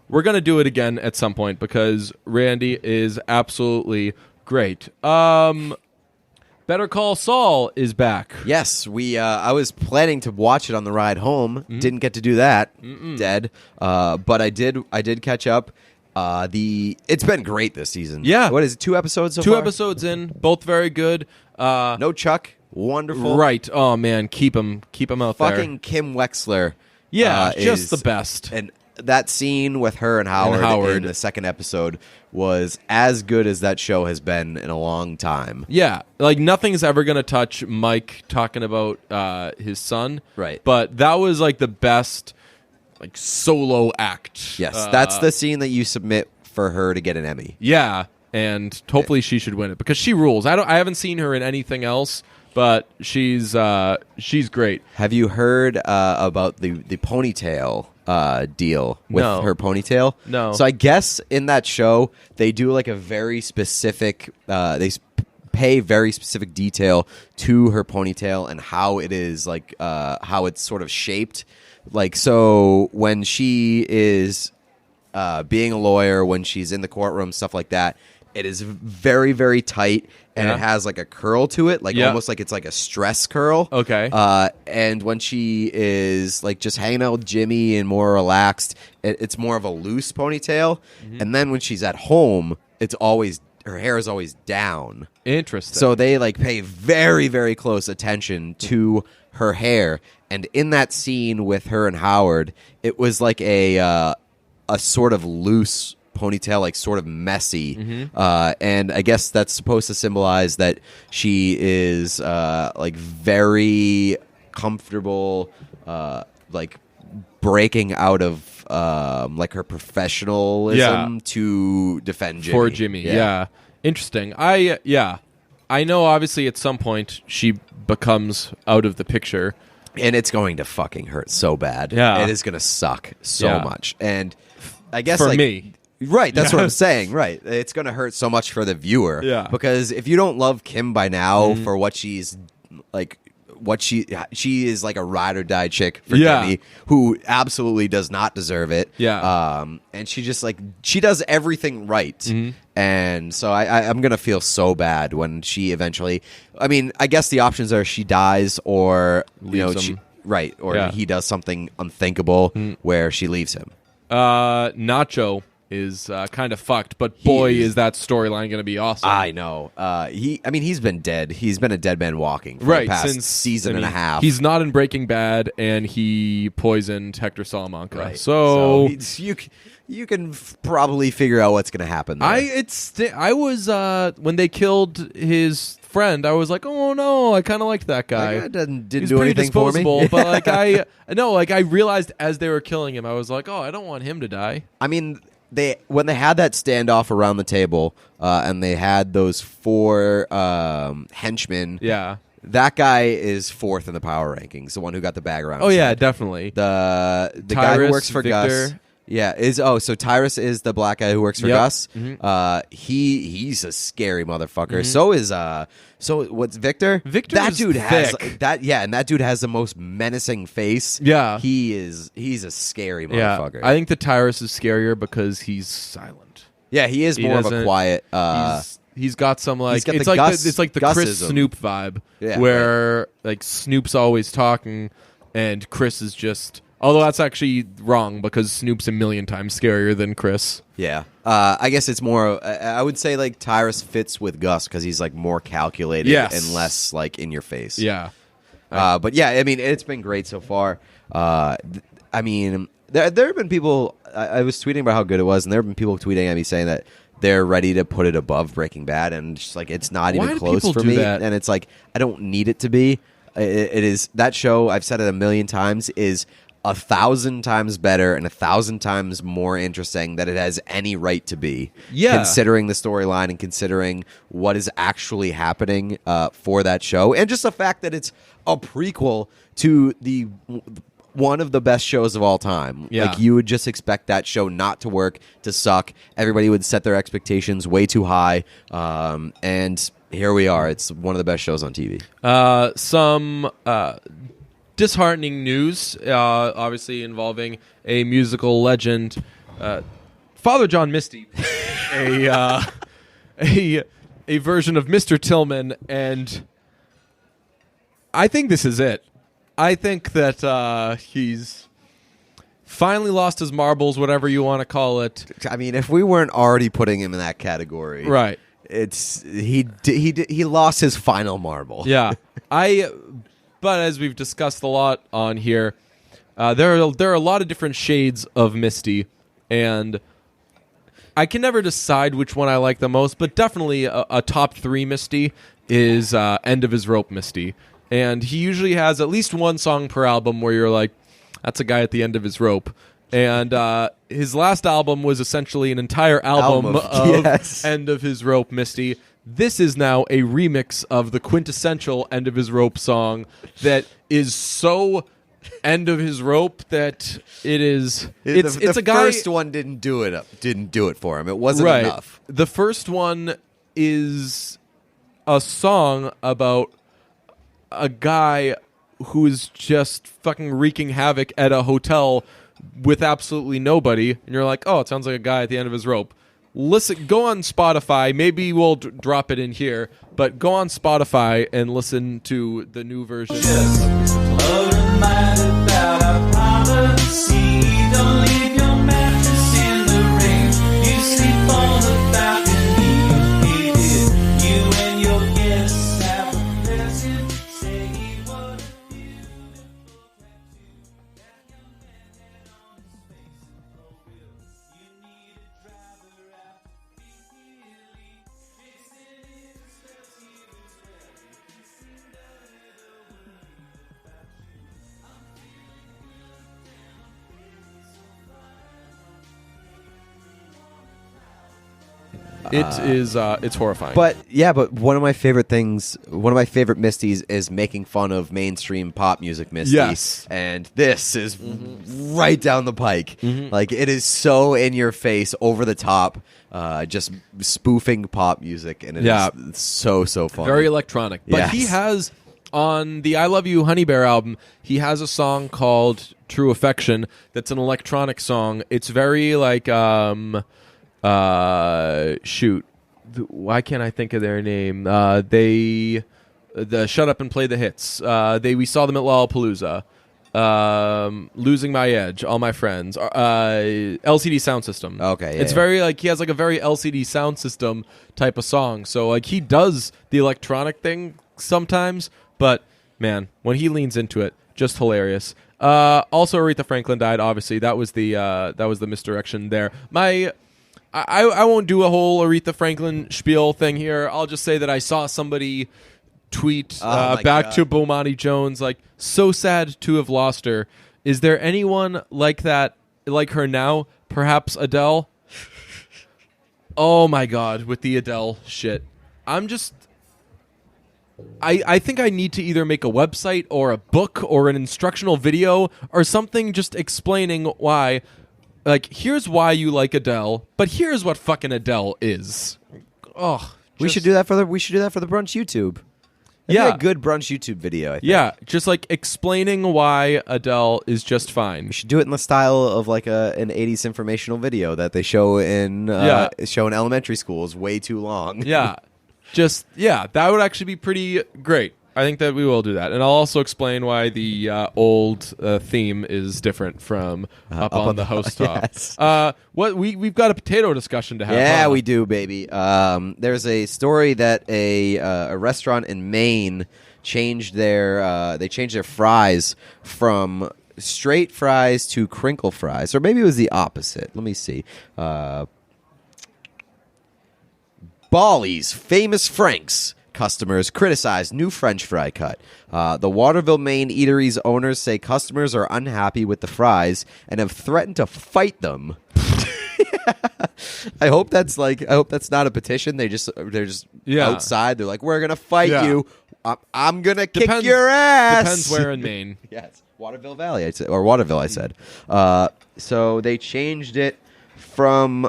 we're going to do it again at some point because Randy is absolutely great. Better Call Saul is back. Yes, I was planning to watch it on the ride home. Didn't get to do that. Dead. But I did catch up. It's been great this season. Yeah. What is it? 2 episodes so Two far? episodes in, both very good. No Chuck. Wonderful. Right. Oh man, keep him out there. Fucking Kim Wexler. Yeah, just is- the best. And that scene with her and Howard in the second episode was as good as that show has been in a long time. Yeah, like nothing's ever gonna touch Mike talking about his son. Right. But that was like the best like solo act. Yes, that's the scene that you submit for her to get an Emmy. Yeah, and hopefully she should win it because she rules. I haven't seen her in anything else. But she's great. Have you heard about the ponytail deal with No. her ponytail? No. So I guess in that show they do like a very specific. Pay very specific detail to her ponytail and how it is like how it's sort of shaped. Like so when she is being a lawyer, when she's in the courtroom, stuff like that. It is very, very tight, and it has like a curl to it, like almost like it's like a stress curl. Okay. And when she is like just hanging out with Jimmy and more relaxed, it's more of a loose ponytail. And then when she's at home, her hair is always down. Interesting. So they like pay very, very close attention to her hair. And in that scene with her and Howard, it was like a sort of loose ponytail, like sort of messy, and I guess that's supposed to symbolize that she is like very comfortable, like breaking out of like her professionalism to defend Jimmy. For Jimmy. Yeah. Interesting. I know obviously at some point she becomes out of the picture. And it's going to fucking hurt so bad. Yeah. It is going to suck so much. And I guess for like, me. Right, that's what I'm saying. Right, it's going to hurt so much for the viewer. Yeah, because if you don't love Kim by now for what she's like, she is like a ride or die chick for Jimmy, who absolutely does not deserve it. Yeah, and she just like she does everything right, and so I'm gonna feel so bad when she eventually. I mean, I guess the options are she dies or leaves him. Or he does something unthinkable where she leaves him. Nacho is kind of fucked, but boy, is that storyline going to be awesome. I know. He's been dead. He's been a dead man walking for the past since season and a half. He's not in Breaking Bad, and he poisoned Hector Salamanca. Right. So you can probably figure out what's going to happen there. I was when they killed his friend, I was like, oh no, I kind of liked that guy. Like, didn't He's do pretty anything for me. disposable, but like I realized as they were killing him, I was like, oh, I don't want him to die. I mean, when they had that standoff around the table, and they had those 4 henchmen. Yeah. That guy is 4th in the power rankings, the one who got the bag around. Oh yeah, definitely. The guy who works for Victor, Gus. Yeah, so Tyrus is the black guy who works for Yep. Gus. Mm-hmm. He's a scary motherfucker. So what's Victor? Victor that is dude has thick. and that dude has the most menacing face. Yeah. he's a scary motherfucker. I think the Tyrus is scarier because he's silent. Yeah, he is more of a quiet. He's got some he's got it's the like Gus- it's like the Chris Gusism. Snoop vibe, Yeah, where like Snoop's always talking and Chris is just. Although that's actually wrong because Snoop's a million times scarier than Chris. Yeah, I guess it's more. I would say like Tyrus fits with Gus because he's like more calculated Yes. and less like in your face. Yeah. But yeah, I mean, it's been great so far. I mean, there have been people. I was tweeting about how good it was, and there have been people tweeting at me saying that they're ready to put it above Breaking Bad, and just like it's not Why even do close people for do me. that? And it's like I don't need it to be. It is that show. I've said it a million times. Is 1,000 times better and 1,000 times more interesting than it has any right to be. Yeah. Considering the storyline and considering what is actually happening for that show, and just the fact that it's a prequel to the one of the best shows of all time. Yeah. Like you would just expect that show not to work, to suck. Everybody would set their expectations way too high, and here we are. It's one of the best shows on TV. Some disheartening news, obviously involving a musical legend, Father John Misty, a version of Mr. Tillman, and I think this is it. I think that he's finally lost his marbles, whatever you want to call it. I mean, if we weren't already putting him in that category, Right. It's he lost his final marble. Yeah. But as we've discussed a lot on here, there are a lot of different shades of Misty, and I can never decide which one I like the most, but definitely a top 3 Misty is End of His Rope Misty. And he usually has at least one song per album where you're like, that's a guy at the end of his rope. And his last album was essentially an entire album of yes. End of His Rope Misty. This is now a remix of the quintessential End of His Rope song that is so End of His Rope that it is. It's the a guy. first one didn't do it for him. It wasn't Right. enough. The first one is a song about a guy who is just fucking wreaking havoc at a hotel with absolutely nobody, and you're like, oh, it sounds like a guy at the end of his rope. Listen, go on Spotify. Maybe we'll drop it in here, but go on Spotify and listen to the new version. It's horrifying. But one of my favorite Misties is making fun of mainstream pop music Misty. Yes. And this is right down the pike. Like, it is so in your face, over the top, just spoofing pop music, and it is so fun. Very electronic. But Yes. he has, on the I Love You Honey Bear album, he has a song called True Affection that's an electronic song. It's very like, why can't I think of their name? The Shut Up and Play the Hits. We saw them at Lollapalooza. Losing My Edge, All My Friends, LCD Sound System. Okay, it's very like he has like a very LCD Sound System type of song. So like he does the electronic thing sometimes, but man, when he leans into it, just hilarious. Also, Aretha Franklin died. Obviously, that was the misdirection there. I won't do a whole Aretha Franklin spiel thing here. I'll just say that I saw somebody tweet back to Bomani Jones, like, so sad to have lost her. Is there anyone like that, like her now? Perhaps Adele? Oh my God, with the Adele shit. I think I need to either make a website or a book or an instructional video or something just explaining why like, here's why you like Adele, but here's what fucking Adele is. Oh, We should do that for the brunch YouTube. That'd be a good brunch YouTube video, I think. Yeah, just like explaining why Adele is just fine. We should do it in the style of like an 80s informational video that they show in elementary schools way too long. Yeah. That would actually be pretty great. I think that we will do that. And I'll also explain why the old theme is different from up on the host top. Yes. We've got a potato discussion to have. Yeah, we do, baby. There's a story that a restaurant in Maine changed their fries from straight fries to crinkle fries, or maybe it was the opposite. Let me see. Bally's famous Franks customers criticize new French fry cut. The Waterville, Maine eatery's owners say customers are unhappy with the fries and have threatened to fight them. I hope that's not a petition. They're just outside. They're like, we're gonna fight you. I'm gonna kick your ass. Depends where in Maine. Yes, Waterville Valley, or Waterville. I said. So they changed it from.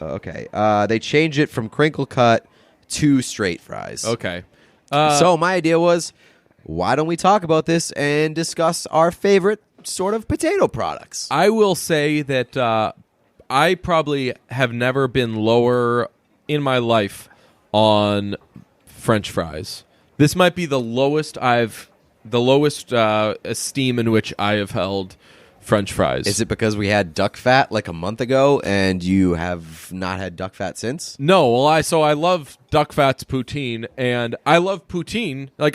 They changed it from crinkle cut to straight fries. Okay. So my idea was, why don't we talk about this and discuss our favorite sort of potato products? I will say that I probably have never been lower in my life on French fries. This might be the lowest esteem in which I have held French fries. Is it because we had duck fat like a month ago and you have not had duck fat since? No, well, I love duck fat's poutine, and I love poutine. Like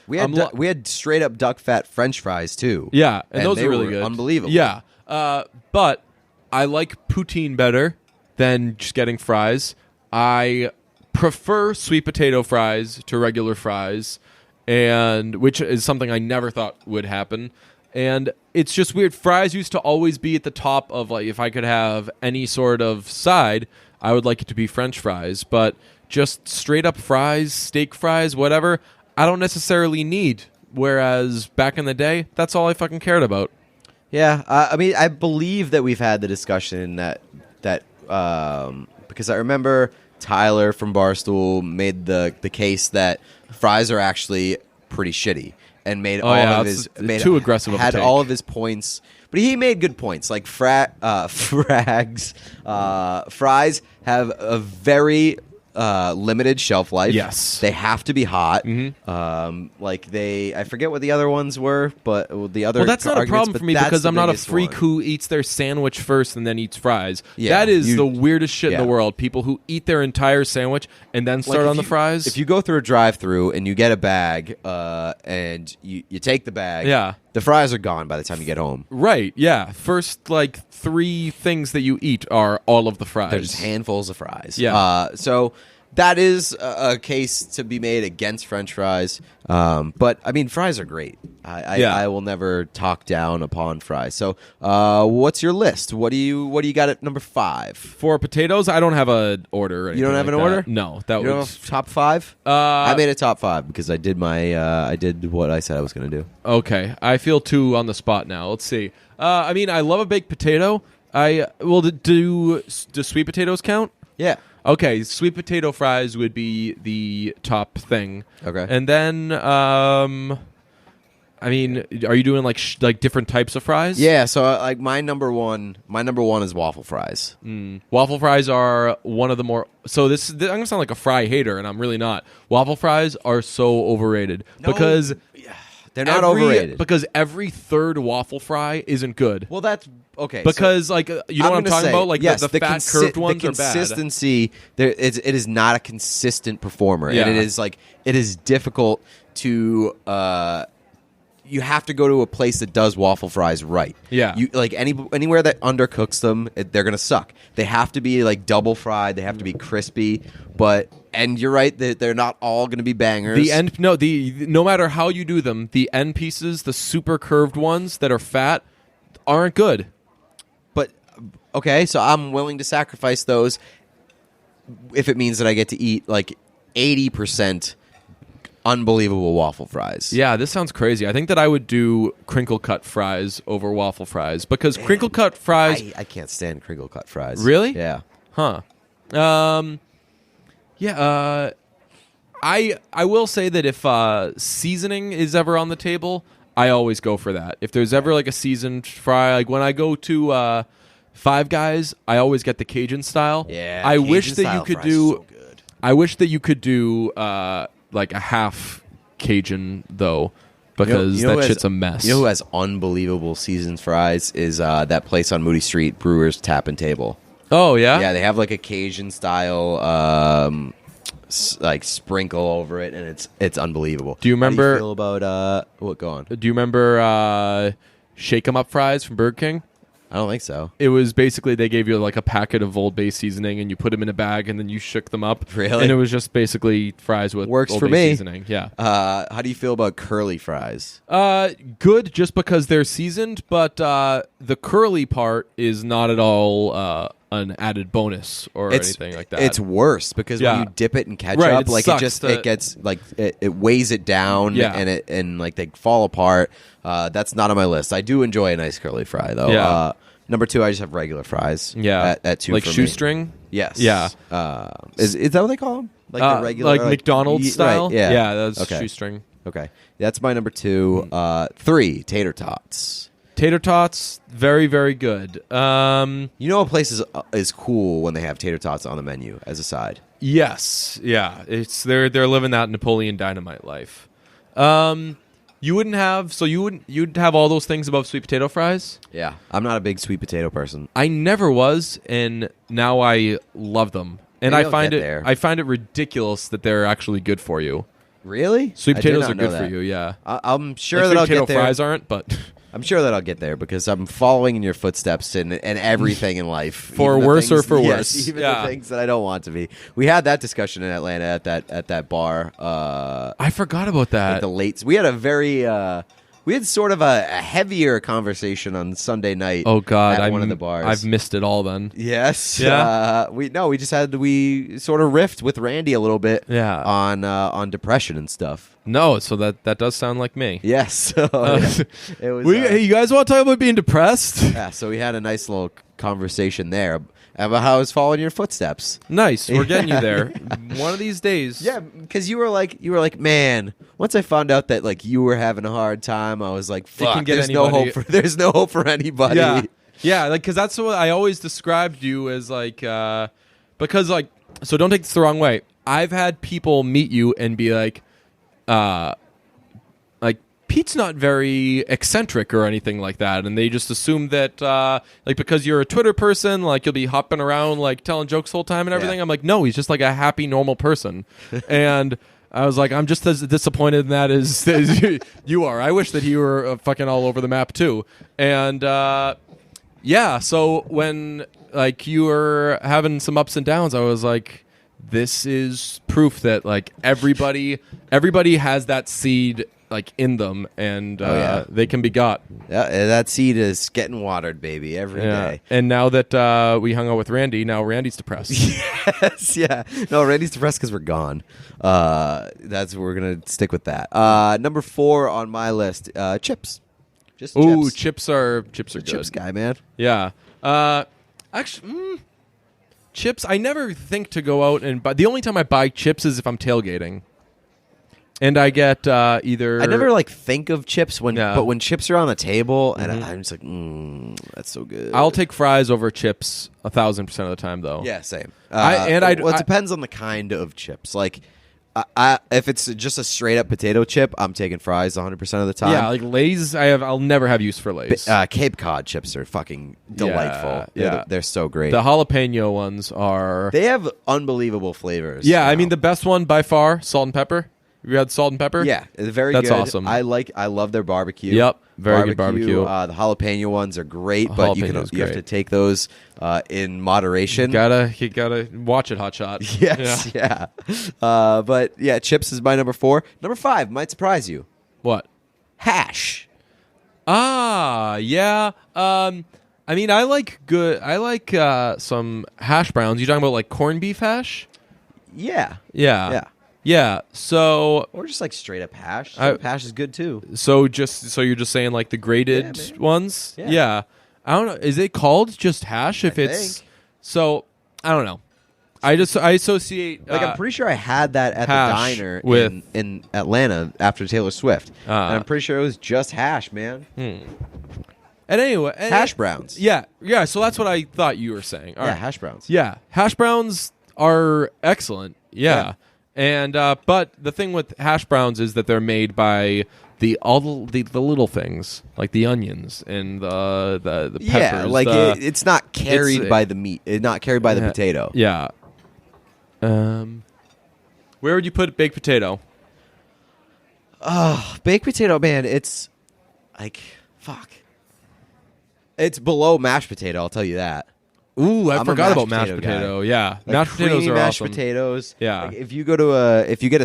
we had straight up duck fat French fries too. Yeah, and those are really good, unbelievable. Yeah, but I like poutine better than just getting fries. I prefer sweet potato fries to regular fries, and which is something I never thought would happen. And it's just weird. Fries used to always be at the top of, like, if I could have any sort of side, I would like it to be French fries. But just straight up fries, steak fries, whatever, I don't necessarily need. Whereas back in the day, that's all I fucking cared about. Yeah, I mean, I believe that we've had the discussion that because I remember Tyler from Barstool made the case that fries are actually pretty shitty. And made all of his points, but he made good points. Like fries have a very limited shelf life. Yes, they have to be hot. Mm-hmm. I forget what the other ones were, but the other. Well, that's not a problem for me because I'm not a freak one. who eats their sandwich first and then eats fries. Yeah, that is the weirdest shit in the world. People who eat their entire sandwich and then start on the fries. If you go through a drive-through and you get a bag and you take the bag, the fries are gone by the time you get home. Right, yeah. First, 3 things that you eat are all of the fries. There's handfuls of fries. Yeah. So that is a case to be made against French fries. But, I mean, fries are great. I will never talk down upon fries. So what's your list? What do you got at number 5? For potatoes, I don't have an order. Or you don't have an order? No. You don't have top 5? I made a top 5 because I did I did what I said I was going to do. Okay. I feel 2 on the spot now. Let's see. I mean, I love a baked potato. Do sweet potatoes count? Yeah. Okay, sweet potato fries would be the top thing. Okay. And then, I mean, are you doing like different types of fries? Yeah. So my number one is waffle fries. Waffle fries are one of the more. So I'm gonna sound like a fry hater, and I'm really not. Waffle fries are so overrated because they're not overrated. Because every third waffle fry isn't good. Well, that's okay. Because you know what I'm talking about? Like yes, the fat curved ones the are bad. consistency, it is not a consistent performer, Yeah. and it is difficult to. You have to go to a place that does waffle fries right. Yeah. You anywhere that undercooks them, they're gonna suck. They have to be double fried. They have to be crispy. And you're right that they're not all gonna be bangers. No matter how you do them, the end pieces, the super curved ones that are fat, aren't good. But okay, so I'm willing to sacrifice those if it means that I get to eat 80% unbelievable waffle fries. Yeah, this sounds crazy. I think that I would do crinkle cut fries over waffle fries because crinkle cut fries. I can't stand crinkle cut fries. Really? Yeah. Huh. Yeah. I will say that if seasoning is ever on the table, I always go for that. If there's ever like a seasoned fry, like when I go to Five Guys, I always get the Cajun style. Yeah. I wish Cajun that you style could fries do. are so good. I wish that you could do like a half Cajun though, because that shit's a mess. You know who has unbelievable seasoned fries is that place on Moody Street, Brewer's Tap and Table. Oh yeah. Yeah, they have like a Cajun style like sprinkle over it, and it's unbelievable. Do you remember? How do you feel about what? Go on. Do you remember Shake 'em Up fries from Burger King? I don't think so. It was basically they gave you like a packet of Old Bay seasoning and you put them in a bag and then you shook them up. Really? And it was just basically fries with Works Old for Bay me. seasoning. Yeah. How do you feel about curly fries? Good just because they're seasoned, but the curly part is not at all an added bonus or anything like that. It's worse because when you dip it in ketchup, Right, like it gets like it weighs it down, Yeah. and like they fall apart. That's not on my list. I do enjoy a nice curly fry though. Yeah. Number 2, I just have regular fries. Yeah. At 2 like for me. shoestring. Yes. Yeah. Is that what they call them? Like the regular, like McDonald's style. Right, yeah. Yeah, that's Okay. shoestring. Okay, that's my number 2. 3, tater tots. Tater tots, very very good. You know, a place is cool when they have tater tots on the menu as a side. Yes, yeah, it's they're living that Napoleon Dynamite life. You'd have all those things above sweet potato fries. Yeah, I'm not a big sweet potato person. I never was, and now I love them. And Maybe I find I'll it get there. I find it ridiculous that they're actually good for you. Really? Sweet I did potatoes not are know good for that. you. Yeah, I'm sure like that I'll sweet get potato there. fries aren't, but I'm sure that I'll get there because I'm following in your footsteps and everything in life. For Even the worse or things- for yes, worse. even Yeah. the things that I don't want to be. We had that discussion in Atlanta at that bar. I forgot about that. Like the late. We had a very. We had sort of a heavier conversation on Sunday night. Oh God, at one of the bars. I've missed it all then. Yes. Yeah. We sort of riffed with Randy a little bit. Yeah. On depression and stuff. No, so that does sound like me. Yes. So, yeah. It was. Hey, you guys want to talk about being depressed? Yeah. So we had a nice little conversation there about how I was following your footsteps. Nice, we're getting you there. One of these days. Yeah, because you were like, man. Once I found out that like you were having a hard time, I was like, fuck. can get There's no anybody- hope. There's no hope for anybody. Yeah, yeah, like because that's what I always described you as, like, because like, so don't take this the wrong way. I've had people meet you and be like Pete's not very eccentric or anything like that, and they just assume that like because you're a Twitter person, like you'll be hopping around like telling jokes the whole time and everything. Yeah. I'm like, no, he's just like a happy normal person, and I was like, I'm just as disappointed in that as you are. I wish that he were fucking all over the map too. And yeah, so when like you were having some ups and downs, I was like, this is proof that like everybody has that seed like in them, and they can be got. Yeah, that seed is getting watered, baby, every day. And now that we hung out with Randy, now Randy's depressed. Yes, yeah. No, Randy's depressed because we're gone. We're gonna stick with that. Number 4 on my list, chips. Just Ooh, chips. chips are good. Chips guy, man. Yeah. Actually, chips. I never think to go out and buy. The only time I buy chips is if I'm tailgating, and I get either. I never like think of chips but when chips are on the table, and Mm-hmm. I'm just like, that's so good. I'll take fries over chips 1,000% of the time, though. Yeah, same. It depends on the kind of chips. Like, if it's just a straight up potato chip, I'm taking fries 100% of the time. Yeah, like Lay's. I'll never have use for Lay's. Cape Cod chips are fucking delightful. Yeah. They're so great. The jalapeno ones are. They have unbelievable flavors. Yeah, I now. mean the best one by far, salt and pepper. Have you had salt and pepper? Yeah, it's very That's good. awesome. I love their barbecue. Yep, very good barbecue. The jalapeno ones are great, but you have Jalapeno's to take those in moderation. You gotta watch it, Hot Shot. Yes, yeah. But yeah, chips is my number 4. Number 5 might surprise you. What? Hash. Yeah. I mean, I like some hash browns. You talking about like corned beef hash? Yeah. Yeah. Yeah. Yeah. So Or just like straight up hash. Straight up hash is good too. so you're just saying like the graded Yeah, man. ones? Yeah. I don't know. Is it called just hash if I it's think. So I don't know. I associate Like I'm pretty sure I had that at the hash diner with- in Atlanta after Taylor Swift, and I'm pretty sure it was just hash, man. And anyway, Hash browns. Yeah. So that's what I thought you were saying. All Yeah, right. hash browns. Yeah, hash browns are excellent. Yeah. And but the thing with hash browns is that they're made by the little things like the onions and the peppers. Yeah, like it's not carried it's- by the meat. It's not carried by the potato. Yeah. Where would you put baked potato? Baked potato, man, it's like fuck. It's below mashed potato, I'll tell you that. Ooh, I I'm a forgot about mashed mashed potato potato. Yeah, Like mashed potatoes creamy are mashed awesome. potatoes. Yeah. Like if you go to if you get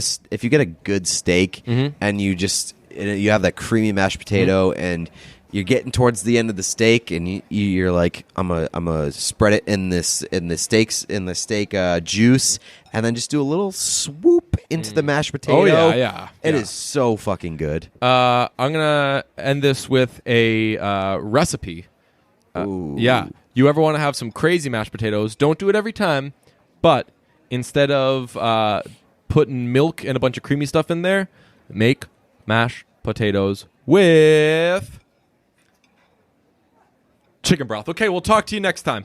a good steak Mm-hmm. and you have that creamy mashed potato and you're getting towards the end of the steak and you're like I'm a spread it in the steak juice and then just do a little swoop into the mashed potato. Oh yeah. It is so fucking good. I'm gonna end this with a recipe. Ooh. Yeah. You ever want to have some crazy mashed potatoes? Don't do it every time, but instead of putting milk and a bunch of creamy stuff in there, make mashed potatoes with chicken broth. Okay, we'll talk to you next time.